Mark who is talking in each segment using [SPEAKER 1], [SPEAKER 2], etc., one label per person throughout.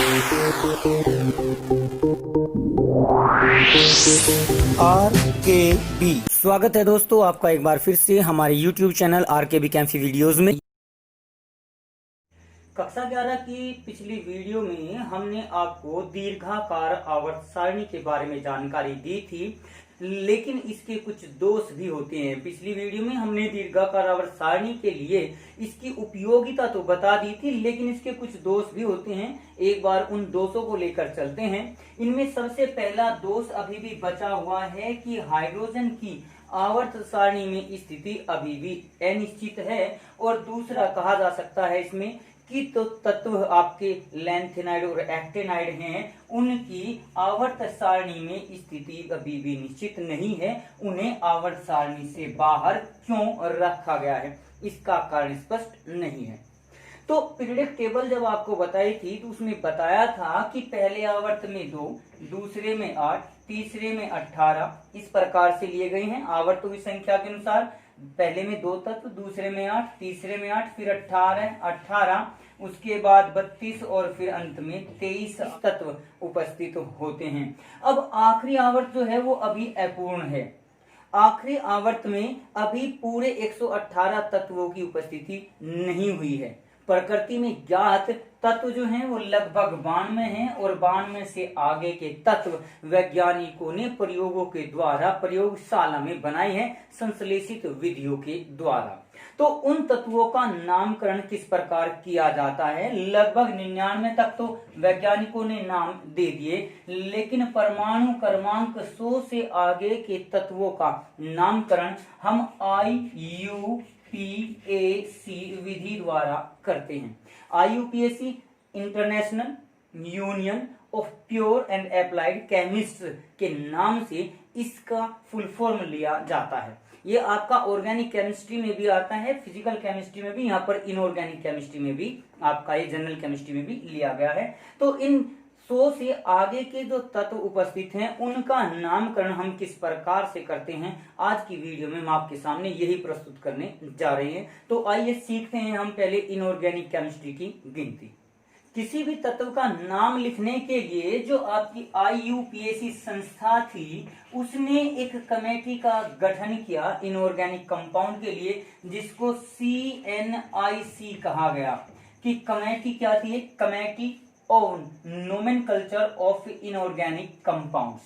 [SPEAKER 1] RKB स्वागत है दोस्तों आपका एक बार फिर से हमारे YouTube चैनल RKB कैंफी वीडियोस में। कक्षा 11 की पिछली वीडियो में हमने आपको दीर्घाकार आवर्त सारणी के बारे में जानकारी दी थी, लेकिन इसके कुछ दोष भी होते हैं। पिछली वीडियो में हमने दीर्घाकार आवर्त सारणी के लिए इसकी उपयोगिता तो बता दी थी, लेकिन इसके कुछ दोष भी होते हैं। एक बार उन दोषों को लेकर चलते हैं। इनमें सबसे पहला दोष अभी भी बचा हुआ है कि हाइड्रोजन की आवर्त सारणी में स्थिति अभी भी अनिश्चित है। और दूसरा कहा जा सकता है इसमें कि तो तत्व आपके लैंथेनाइड और एक्टेनाइड हैं, उनकी आवर्त सारणी में स्थिति अभी भी निश्चित नहीं है। उन्हें आवर्त सारणी से बाहर क्यों रखा गया है, इसका कारण स्पष्ट नहीं है। तो पीरियडिक टेबल जब आपको बताई थी तो उसमें बताया था कि पहले आवर्त में 2, दूसरे में 8, तीसरे में 18 इस प्रकार से लिए गए हैं आवर्तों की संख्या के अनुसार। पहले में 2 तत्व, दूसरे में 8, तीसरे में 8, फिर 18, उसके बाद 32 और फिर अंत में 23 तत्व उपस्थित होते हैं। अब आखिरी आवर्त जो है वो अभी अपूर्ण है। आखिरी आवर्त में अभी पूरे 118 तत्वों की उपस्थिति नहीं हुई है। प्रकृति में ज्ञात तत्व जो हैं वो लगभग 92 हैं और 92 से आगे के तत्व वैज्ञानिकों ने प्रयोगों के द्वारा प्रयोगशाला में बनाए हैं, संश्लेषित विधियों के द्वारा। तो उन तत्वों का नामकरण किस प्रकार किया जाता है? लगभग 99 तक तो वैज्ञानिकों ने नाम दे दिए, लेकिन परमाणु क्रमांक 100 से आगे के तत्वों का नामकरण हम IUPAC विधि द्वारा करते हैं। IUPAC international union of pure and applied chemist के नाम से इसका फुल फॉर्म लिया जाता है। ये आपका ऑर्गेनिक केमिस्ट्री में भी आता है, फिजिकल केमिस्ट्री में भी, यहाँ पर इनऑर्गेनिक केमिस्ट्री में भी आपका ये जनरल केमिस्ट्री में भी लिया गया है। तो इन 100 से आगे के जो तत्व उपस्थित हैं उनका नामकरण हम किस प्रकार से करते हैं, आज की वीडियो में हम आपके सामने यही प्रस्तुत करने जा रहे हैं। तो आइए सीखते हैं हम पहले इनऑर्गेनिक केमिस्ट्री की गिनती। किसी भी तत्व का नाम लिखने के लिए जो आपकी IUPAC संस्था थी उसने एक कमेटी का गठन किया इनऑर्गेनिक कंपाउंड के लिए, जिसको CNIC कहा गया। कि कमेटी क्या थी? Committee on nomenclature of inorganic compounds,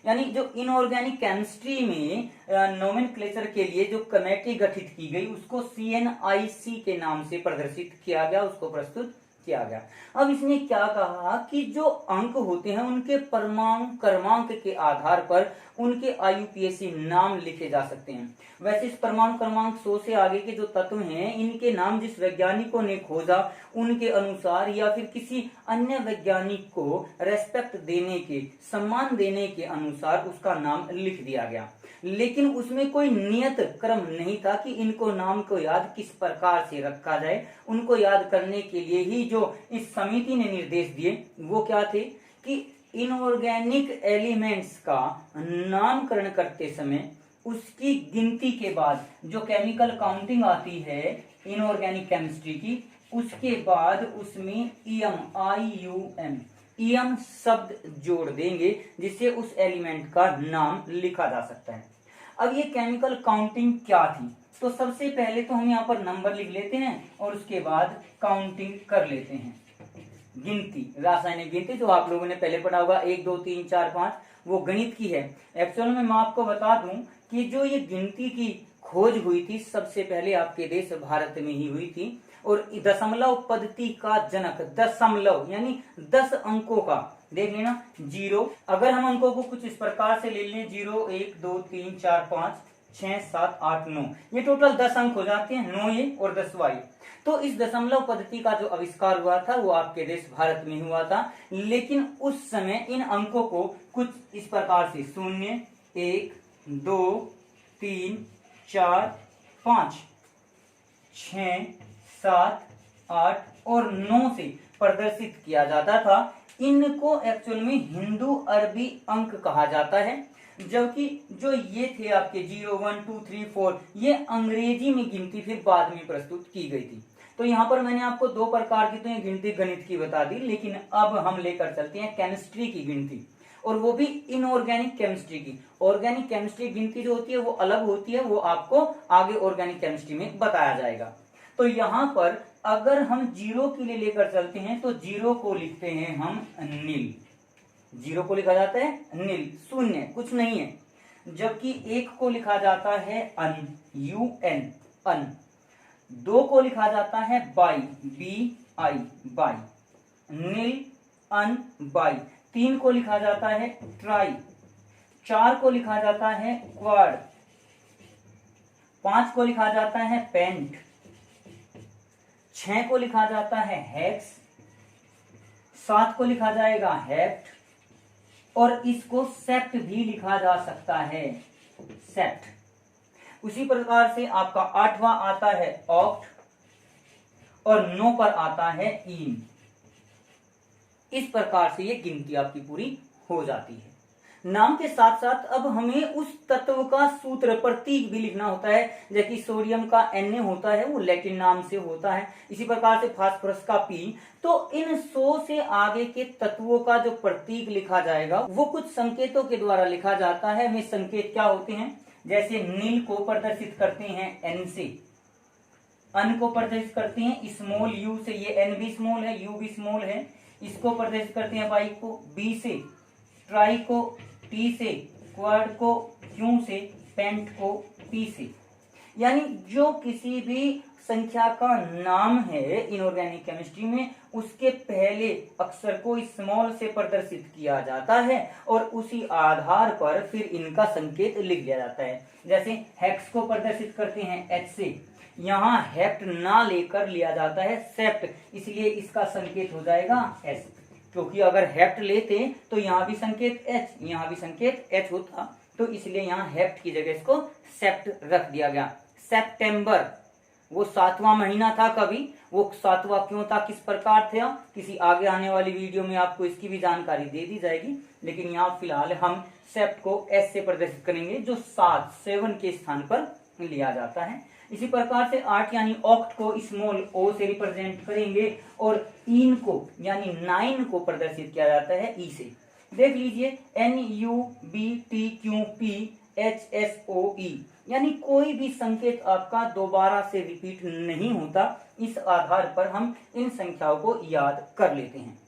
[SPEAKER 1] यानी जो इनऑर्गेनिक केमिस्ट्री में नोमेनक्लेचर के लिए जो कमेटी गठित की गई उसको CNIC के नाम से प्रदर्शित किया गया, उसको प्रस्तुत किया गया। अब इसने क्या कहा कि जो अंक होते हैं उनके परमाणु क्रमांक के आधार पर उनके IUPAC नाम लिखे जा सकते हैं। वैसे इस परमाणु क्रमांक 100 से आगे के जो तत्व हैं इनके नाम जिस वैज्ञानिकों ने खोजा उनके अनुसार या फिर किसी अन्य वैज्ञानिक को रेस्पेक्ट देने के, सम्मान देने के अनुसार उसका नाम लिख दिया गया। लेकिन उसमें कोई नियत क्रम नहीं था कि इनको नाम को याद किस प्रकार से रखा जाए। उनको याद करने के लिए ही जो इस समिति ने निर्देश दिए वो क्या थे कि इनऑर्गेनिक एलिमेंट्स का नामकरण करते समय उसकी गिनती के बाद जो केमिकल काउंटिंग आती है इनऑर्गेनिक केमिस्ट्री की, उसके बाद उसमें IUM शब्द जोड़ देंगे जिससे उस एलिमेंट का नाम लिखा जा सकता है। अब ये केमिकल काउंटिंग क्या थी? तो सबसे पहले तो हम यहाँ पर नंबर लिख लेते हैं और उसके बाद काउंटिंग कर लेते हैं। गिनती, रासायनिक गिनती जो आप लोगों ने पहले पढ़ा होगा 1 2 3 4 5, वो गणित की है। एक्चुअल में मैं आपको बता दूं कि जो ये गिनती की खोज हुई थी सबसे पहले आपके देश भारत में ही हुई थी। और दशमलव पद्धति का जनक, दशमलव यानी 10 अंकों का, देख लेना 0। अगर हम अंकों को कुछ इस प्रकार से ले लें 0 1 2 3 4 5 6 7 8 9, ये टोटल 10 अंक हो जाते हैं, 9 ये और 10 वाई। तो इस दशमलव पद्धति का जो आविष्कार हुआ था वो आपके देश भारत में हुआ था। लेकिन उस समय इन अंकों को कुछ इस प्रकार से 0 1 2 3 4 5 6 7 8 और 9 से प्रदर्शित किया जाता था। इनको एक्चुअल में हिंदू अरबी अंक कहा जाता है, जबकि जो ये थे आपके 0 1 2 3 4 ये अंग्रेजी में गिनती फिर बाद में प्रस्तुत की गई थी। तो यहाँ पर मैंने आपको दो प्रकार की तो ये गिनती गणित की बता दी, लेकिन अब हम लेकर चलते हैं केमिस्ट्री की गिनती, और वो भी इनऑर्गेनिक केमिस्ट्री की। ऑर्गेनिक केमिस्ट्री गिनती जो होती है वो अलग होती है, वो आपको आगे ऑर्गेनिक केमिस्ट्री में बताया जाएगा। तो यहाँ पर अगर हम जीरो के लिए लेकर चलते हैं तो जीरो को लिखते हैं हम नील, जीरो को लिखा जाता है नील, शून्य, कुछ नहीं है। जबकि एक को लिखा जाता है अन, UN, अन। दो को लिखा जाता है bi, BI, bi, nil, un, bi. तीन को लिखा जाता है ट्राई, चार को लिखा जाता है क्वाड, पांच को लिखा जाता है पेंट, छह को लिखा जाता है हेक्स, सात को लिखा जाएगा हेप्ट, और इसको सेप्ट भी लिखा जा सकता है, सेप्ट। उसी प्रकार से आपका आठवां आता है ऑक्ट, और 9 पर आता है इन। इस प्रकार से ये गिनती आपकी पूरी हो जाती है। नाम के साथ साथ अब हमें उस तत्व का सूत्र प्रतीक भी लिखना होता है। जैसे सोडियम का Na होता है वो लैटिन नाम से होता है, इसी प्रकार से फास्फोरस का P। तो इन 100 से आगे के तत्वों का जो प्रतीक लिखा जाएगा वो कुछ संकेतों के द्वारा लिखा जाता है। वे संकेत क्या होते हैं? जैसे नील को प्रदर्शित करते हैं N से, अन को प्रदर्शित करते हैं स्मॉल u से, ये N भी स्मॉल है, U भी स्मॉल है। इसको प्रदर्शित करते हैं बाई को B से, ट्राई को T से, क्वाड को Q से, पेंट को P से। यानी जो किसी भी संख्या का नाम है इनऑर्गेनिक केमिस्ट्री में, उसके पहले अक्षर को स्मॉल से प्रदर्शित किया जाता है और उसी आधार पर फिर इनका संकेत लिख दिया जाता है। जैसे हेक्स को प्रदर्शित करते हैं H से, यहाँ हेप्ट ना लेकर लिया जाता है सेप्ट, इसलिए इसका संकेत हो जाएगा S। क्योंकि अगर हेप्ट लेते तो यहाँ भी संकेत H, यहाँ भी संकेत H होता, तो इसलिए यहाँ हेप्ट की जगह इसको सेप्ट रख दिया गया। सितंबर वो 7वां महीना था, कभी वो 7वां क्यों था, किस प्रकार था, किसी आगे आने वाली वीडियो में आपको इसकी भी जानकारी दे दी जाएगी। लेकिन यहाँ फिलहाल हम सेप्ट को S से प्रदर्शित करेंगे, जो 7 के स्थान पर लिया जाता है। इसी प्रकार से 8 यानी ऑक्ट को स्मॉल O से रिप्रेजेंट करेंगे और इन को यानी 9 को प्रदर्शित किया जाता है E से। देख लीजिए NUBTQPHSOE, यानी कोई भी संकेत आपका दोबारा से रिपीट नहीं होता। इस आधार पर हम इन संख्याओं को याद कर लेते हैं।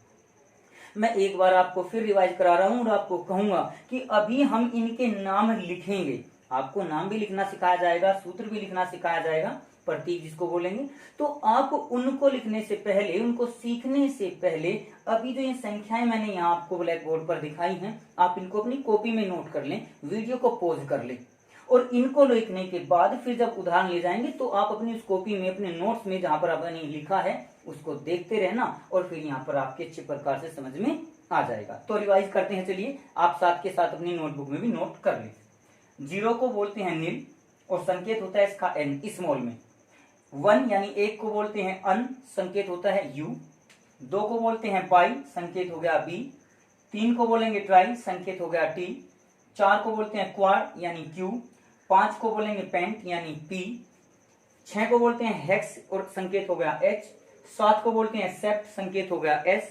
[SPEAKER 1] मैं एक बार आपको फिर रिवाइज करा रहा हूं और आपको कहूंगा कि अभी हम इनके नाम लिखेंगे। आपको नाम भी लिखना सिखाया जाएगा, सूत्र भी लिखना सिखाया जाएगा, प्रतीक जिसको बोलेंगे। तो आप उनको लिखने से पहले, उनको सीखने से पहले, अभी जो ये संख्याएं मैंने यहाँ आपको ब्लैक बोर्ड पर दिखाई हैं, आप इनको अपनी कॉपी में नोट कर लें, वीडियो को पॉज कर लें, और इनको लिखने के बाद फिर जब उदाहरण ले जाएंगे तो आप अपनी उस कॉपी में, अपने नोट्स में जहां पर आपने लिखा है उसको देखते रहना, और फिर यहाँ पर आपके अच्छे प्रकार से समझ में आ जाएगा। तो रिवाइज करते हैं, चलिए आप साथ के साथ अपनी नोटबुक में भी नोट कर लें। 0 को बोलते हैं नील और संकेत होता है इसका N स्मॉल में। 1 यानी 1 को बोलते हैं अन, संकेत होता है U। 2 को बोलते हैं बाई, संकेत हो गया B। 3 को बोलेंगे ट्राई, संकेत हो गया T। 4 को बोलते हैं क्वाड यानी Q। 5 को बोलेंगे पेंट यानी P। 6 को बोलते हैं हेक्स और संकेत हो गया H। 7 को बोलते हैं सेप्ट, संकेत हो गया S।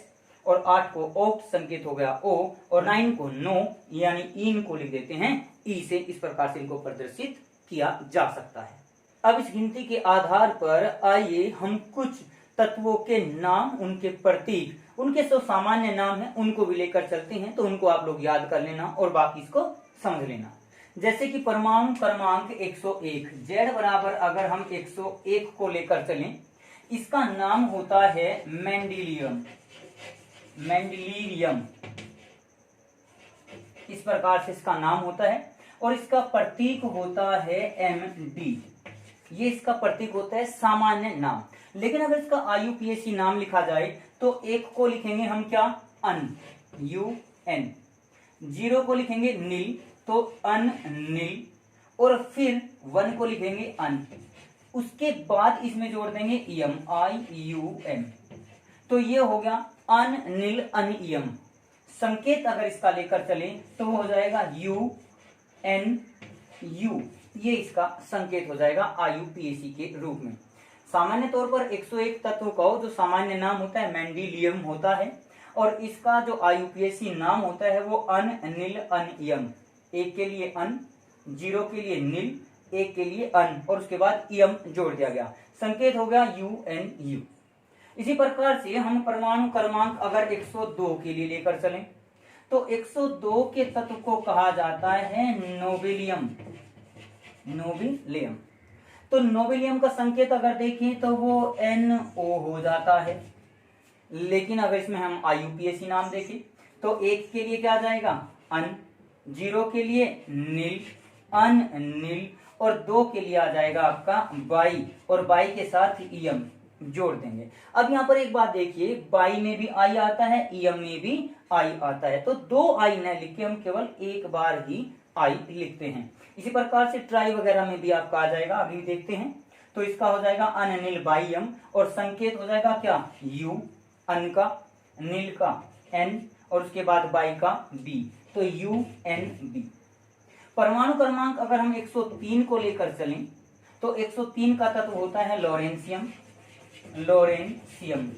[SPEAKER 1] और 8 को ऑक्ट, संकेत हो गया O। और 9 को नो यानी इन को लिख देते हैं E से। इस प्रकार से इनको प्रदर्शित किया जा सकता है। अब इस गिनती के आधार पर आइए हम कुछ तत्वों के नाम, उनके प्रतीक, उनके जो सामान्य नाम है उनको भी लेकर चलते हैं। तो उनको आप लोग याद कर लेना और बाकी इसको समझ लेना। जैसे कि परमाणु क्रमांक 101, Z बराबर अगर हम 101 को लेकर चलें, इसका नाम होता है मेंडेलियम, मेंडेलियम, इस प्रकार से इसका नाम होता है। और इसका प्रतीक होता है MD, ये इसका प्रतीक होता है सामान्य नाम। लेकिन अगर इसका IUPAC नाम लिखा जाए तो एक को लिखेंगे हम क्या, अन, UN। 0 को लिखेंगे नील, तो अन नील, और फिर 1 को लिखेंगे अन, उसके बाद इसमें जोड़ देंगे इयम, IUM, तो ये हो गया अन नील अनियम। संकेत अगर इसका लेकर चले तो वो हो जाएगा UNU, ये इसका संकेत हो जाएगा IUPAC के रूप में। सामान्य तौर पर 101 तत्व का जो सामान्य नाम होता है मेंडेलियम होता है, और इसका जो आईयूपीएसी नाम होता है वो अन, निल, अन, यम। एक के लिए अन, 0 के लिए निल, 1 के लिए अन, और उसके बाद यम जोड़ दिया गया, संकेत हो गया UNU। इसी प्रकार से हम परमाणु क्रमांक अगर 102 के लिए लेकर चलें तो 102 के तत्व को कहा जाता है नोबेलियम। नोबेलियम, तो नोबेलियम का संकेत अगर देखें तो वो NO हो जाता है, लेकिन अगर इसमें हम आईयूपीएसी नाम देखें तो 1 के लिए क्या आ जाएगा अन, 0 के लिए नील, अन नील, और 2 के लिए आ जाएगा आपका बाई, और बाई के साथ ईएम जोड़ देंगे। अब यहाँ पर एक बात देखिए, बाई में भी आई आता है, ईएम में भी आई आता है, तो 2 आई न लिख के हम केवल एक बार ही आई लिखते हैं। इसी प्रकार से ट्राई वगैरह में भी आपका आ जाएगा, अभी देखते हैं। तो इसका हो जाएगा अनिल बाई एम, और संकेत हो जाएगा क्या यू, अन का, नील का N, और उसके बाद बाई का B, तो UNB। परमाणु क्रमांक अगर हम 103 को लेकर चलें तो 103 का तत्व होता है लोरेंशियम। लोरेंशियम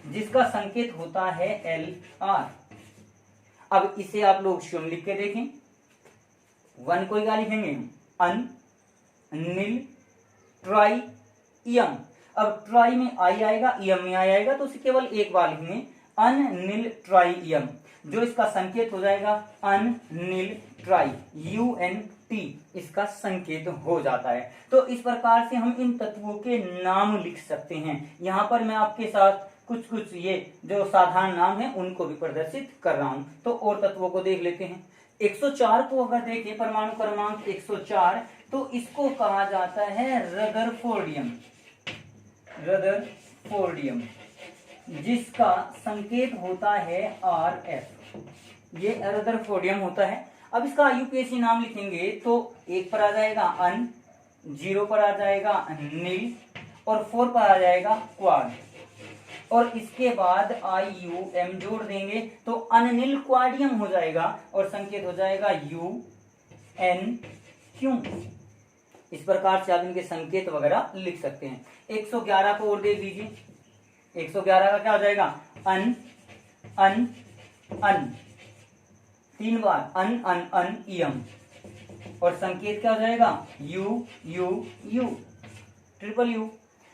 [SPEAKER 1] जिसका संकेत होता है LR। अब इसे आप लोग स्वयं लिख के देखें, 1 को क्या लिखेंगे अन, नील, ट्राई, यम। अब ट्राई में आई आएगा, यम में आई आएगा, तो उसे केवल एक बार लिखेंगे अन, नील, ट्राई, यम, जो इसका संकेत हो जाएगा अन, नील, ट्राई, UNT इसका संकेत हो जाता है। तो इस प्रकार से हम इन तत्वों के नाम लिख सकते हैं। यहाँ पर मैं आपके साथ कुछ ये जो साधारण नाम है उनको भी प्रदर्शित कर रहा हूं। तो और तत्वों को देख लेते हैं। 104 को अगर देखें, परमाणु क्रमांक 104, तो इसको कहा जाता है रदरफोर्डियम। रदरफोर्डियम जिसका संकेत होता है RF, ये रदरफोर्डियम होता है। अब इसका आईयूपीएसी नाम लिखेंगे तो 1 पर आ जाएगा अन, 0 पर आ जाएगा नील, और 4 पर आ जाएगा क्वाड, और इसके बाद IUM जोड़ देंगे तो अनिल क्वाडियम हो जाएगा, और संकेत हो जाएगा UNQ। इस प्रकार से आप इनके संकेत वगैरह लिख सकते हैं। 111 को और देख दीजिए। 111 का क्या हो जाएगा अन, अन, अन, 3 बार अन, अन, अन, यम, और संकेत क्या हो जाएगा UUU, ट्रिपल U।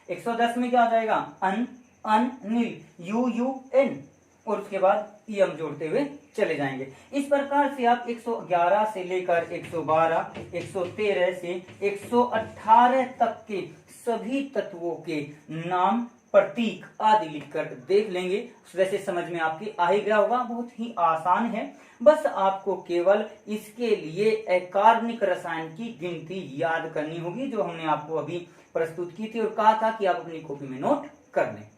[SPEAKER 1] 110 में क्या हो जाएगा अन, अन, नील, UUN, और उसके बाद यम जोड़ते हुए चले जाएंगे। इस प्रकार से आप 111 से लेकर 112, 113 से 118 तक के सभी तत्वों के नाम, प्रतीक आदि लिखकर देख लेंगे। वैसे समझ में आपके आ ही गया होगा, बहुत ही आसान है। बस आपको केवल इसके लिए अकार्बनिक रसायन की गिनती याद करनी होगी, जो हमने आपको अभी प्रस्तुत की थी और कहा था कि आप अपनी कॉपी में नोट कर लें।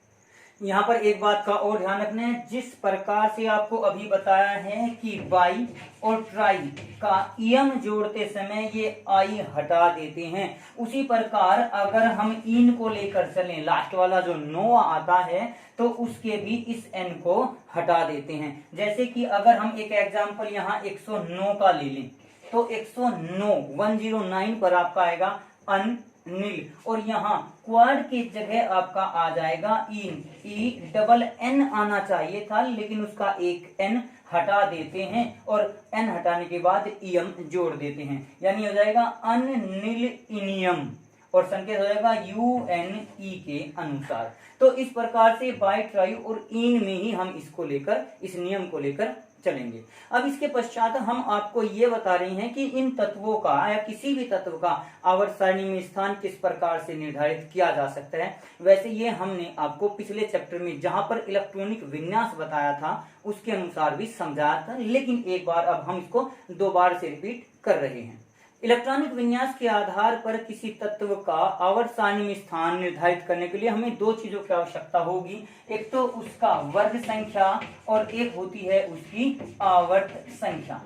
[SPEAKER 1] यहाँ पर एक बात का और ध्यान रखना है, जिस प्रकार से आपको अभी बताया है कि बाई और ट्राई का ईएम जोड़ते समय ये आई हटा देते हैं, उसी प्रकार अगर हम इन को लेकर चलें, लास्ट वाला जो नो आता है, तो उसके भी इस एन को हटा देते हैं। जैसे कि अगर हम एक एग्जाम्पल यहाँ 109 का ले लें, तो 109 109 पर आपका आएगा अन, नील, और यहाँ क्वाड की जगह आपका आ जाएगा इन, ENN आना चाहिए था, लेकिन उसका एक N हटा देते हैं, और N हटाने के बाद EM जोड़ देते हैं, यानी हो जाएगा अनिलिनियम, और संकेत हो जाएगा UNE के अनुसार। तो इस प्रकार से बाई, ट्राई और इन में ही हम इसको लेकर, इस नियम को लेकर चलेंगे। अब इसके पश्चात हम आपको ये बता रहे हैं कि इन तत्वों का या किसी भी तत्व का आवर्त सारणी में स्थान किस प्रकार से निर्धारित किया जा सकता है। वैसे ये हमने आपको पिछले चैप्टर में जहां पर इलेक्ट्रॉनिक विन्यास बताया था उसके अनुसार भी समझाया था, लेकिन एक बार अब हम इसको 2 बार से रिपीट कर रहे हैं। इलेक्ट्रॉनिक विन्यास के आधार पर किसी तत्व का आवर्त सारणी में स्थान निर्धारित करने के लिए हमें 2 चीजों की आवश्यकता होगी, एक तो उसका वर्ग संख्या और एक होती है उसकी आवर्त संख्या।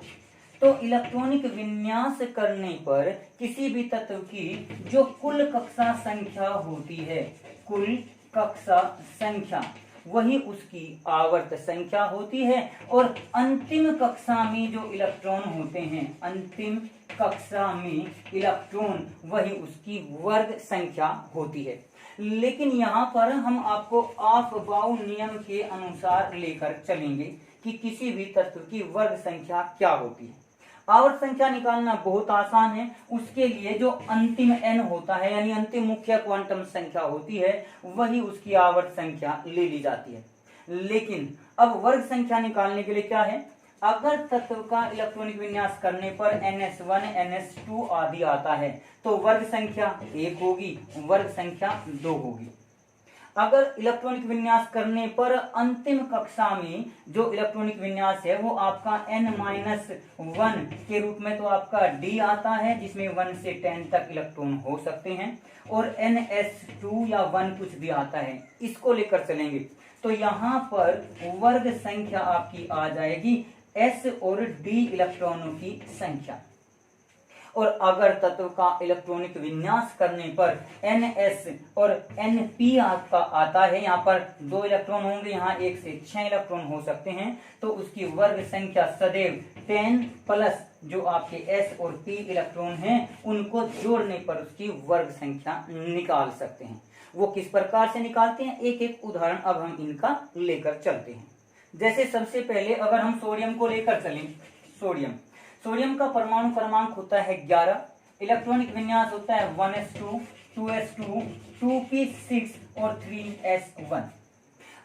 [SPEAKER 1] तो इलेक्ट्रॉनिक विन्यास करने पर किसी भी तत्व की जो कुल कक्षा संख्या होती है, कुल कक्षा संख्या, वही उसकी आवर्त संख्या होती है। और अंतिम कक्षा में जो इलेक्ट्रॉन होते हैं, अंतिम कक्षा में इलेक्ट्रॉन वही उसकी वर्ग संख्या होती है। लेकिन यहाँ पर हम आपको ऑफ-बाउ नियम के अनुसार लेकर चलेंगे कि किसी भी तत्व की वर्ग संख्या क्या होती है। आवर्त संख्या निकालना बहुत आसान है। उसके लिए जो अंतिम n होता है, यानी अंतिम मुख्य क्वांटम संख्या होती है, वही उसकी आवर्त संख्या ले ली जाती है। लेकिन अब वर्ग संख्या निकालने के लिए क्या है, अगर तत्व का इलेक्ट्रॉनिक विन्यास करने पर ns1 ns2 आदि आता है तो वर्ग संख्या 1 होगी, वर्ग संख्या 2 होगी। अगर इलेक्ट्रॉनिक विन्यास करने पर अंतिम कक्षा में जो इलेक्ट्रॉनिक विन्यास है वो आपका n-1 के रूप में, तो आपका d आता है जिसमें 1 से 10 तक इलेक्ट्रॉन हो सकते हैं, और ns2 या 1 कुछ भी आता है, इसको लेकर चलेंगे। तो यहाँ पर वर्ग संख्या आपकी आ जाएगी s और d इलेक्ट्रॉनों की संख्या। और अगर तत्व का इलेक्ट्रॉनिक विन्यास करने पर ns और np आपका आता है, यहाँ पर 2 इलेक्ट्रॉन होंगे, यहाँ 1 से 6 इलेक्ट्रॉन हो सकते हैं, तो उसकी वर्ग संख्या सदैव 10 प्लस जो आपके s और p इलेक्ट्रॉन हैं उनको जोड़ने पर उसकी वर्ग संख्या निकाल सकते हैं। वो किस प्रकार से निकालते हैं, एक एक उदाहरण अब हम इनका लेकर चलते हैं। जैसे सबसे पहले अगर हम सोडियम को लेकर चलें, सोडियम का परमाणु क्रमांक होता है 11, इलेक्ट्रॉनिक विन्यास होता है 1s2, 2s2, 2p6 और 3s1।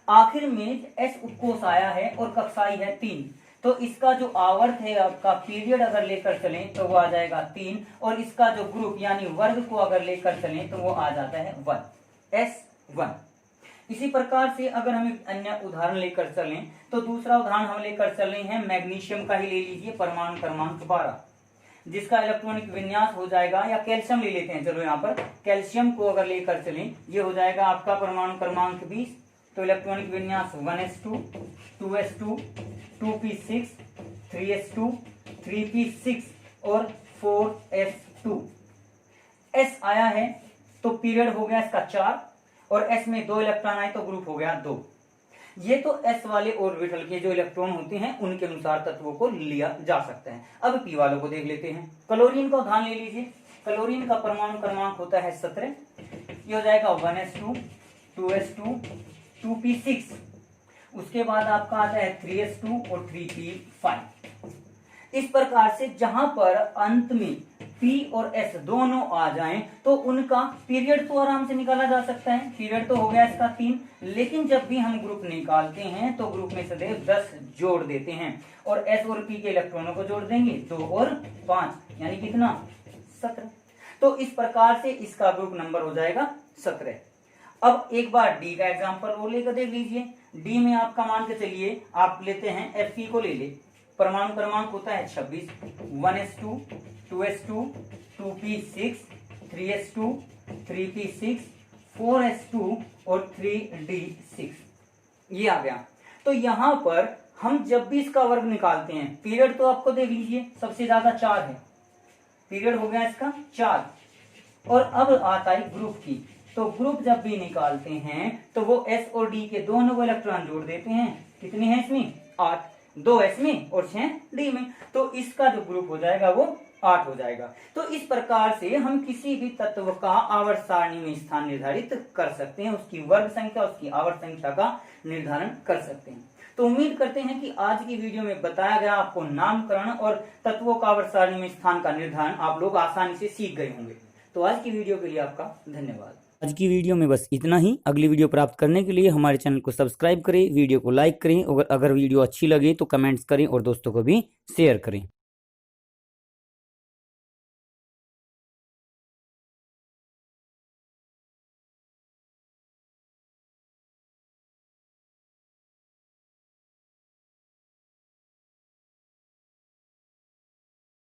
[SPEAKER 1] आखिर में s उत्कोष आया है और कक्षाई है 3, तो इसका जो आवर्त है आपका पीरियड अगर लेकर चलें तो वो आ जाएगा 3, और इसका जो ग्रुप यानी वर्ग को अगर लेकर चलें तो वो आ जाता है 1, s1। इसी प्रकार से अगर हम एक अन्य उदाहरण लेकर चलें तो दूसरा उदाहरण हम लेकर चले हैं मैग्नीशियम का ही ले लीजिए, परमाणु क्रमांक 12, जिसका इलेक्ट्रॉनिक विन्यास हो जाएगा, या कैल्शियम ले लेते हैं, चलो यहाँ पर कैल्शियम को अगर लेकर चलें, ये हो जाएगा आपका परमाणु क्रमांक 20, तो इलेक्ट्रॉनिक विन्यास 1s2, 2s2, 2p6, 3s2, 3p6 और 4s2। s आया है तो पीरियड हो गया इसका 4, और s में 2 इलेक्ट्रॉन आए तो ग्रुप हो गया 2। ये तो s वाले ऑर्बिटल के जो इलेक्ट्रॉन होते हैं उनके अनुसार तत्वों को लिया जा सकता है। अब p वालों को देख लेते हैं। क्लोरीन का उदाहरण ले लीजिए। क्लोरीन का परमाणु क्रमांक होता है 17, ये हो जाएगा 1s2, 2s2, 2p6, उसके बाद आपका आता है 3s2 और 3p5। इस प्रकार से जहां पर अंत में p और s दोनों आ जाएं तो उनका पीरियड तो आराम से निकाला जा सकता है। पीरियड तो हो गया इसका 3, लेकिन जब भी हम ग्रुप निकालते हैं तो ग्रुप में सदैव 10 जोड़ देते हैं, और s और p के इलेक्ट्रॉनों को जोड़ देंगे 2 और 5, यानी कितना 17। तो इस प्रकार से इसका ग्रुप नंबर हो जाएगा 17। अब एक बार डी का एग्जाम्पल और लेकर देख लीजिए। डी में आपका मान के चलिए आप लेते हैं Fe को ले ले, परमाणु क्रमांक होता है 26, 1s2, 2s2, 2p6, 3s2, 3p6, 4s2 और 3d6, ये आ गया। तो यहां पर हम जब भी इसका वर्ग निकालते हैं, पीरियड तो आपको देख लीजिए सबसे ज्यादा 4 है, पीरियड हो गया इसका 4, और अब आता है ग्रुप की। तो ग्रुप जब भी निकालते हैं तो वो s और d के दोनों को इलेक्ट्रॉन जोड़ देते हैं, कितने हैं इसमें 8, 2 s में और 6 d में, तो इसका जो ग्रुप हो जाएगा वो 8 हो जाएगा। तो इस प्रकार से हम किसी भी तत्व का आवर्त सारणी में स्थान निर्धारित कर सकते हैं, उसकी वर्ग संख्या, उसकी आवर्त संख्या का निर्धारण कर सकते हैं। तो उम्मीद करते हैं कि आज की वीडियो में बताया गया आपको नामकरण और तत्वों का आवर्त सारणी में स्थान का निर्धारण आप लोग आसानी से सीख गए होंगे। तो आज की वीडियो के लिए आपका धन्यवाद। आज की वीडियो में बस इतना ही। अगली वीडियो प्राप्त करने के लिए हमारे चैनल को सब्सक्राइब करें, वीडियो को लाइक करें, और अगर वीडियो अच्छी लगे तो कमेंट्स करें और दोस्तों को भी शेयर करें।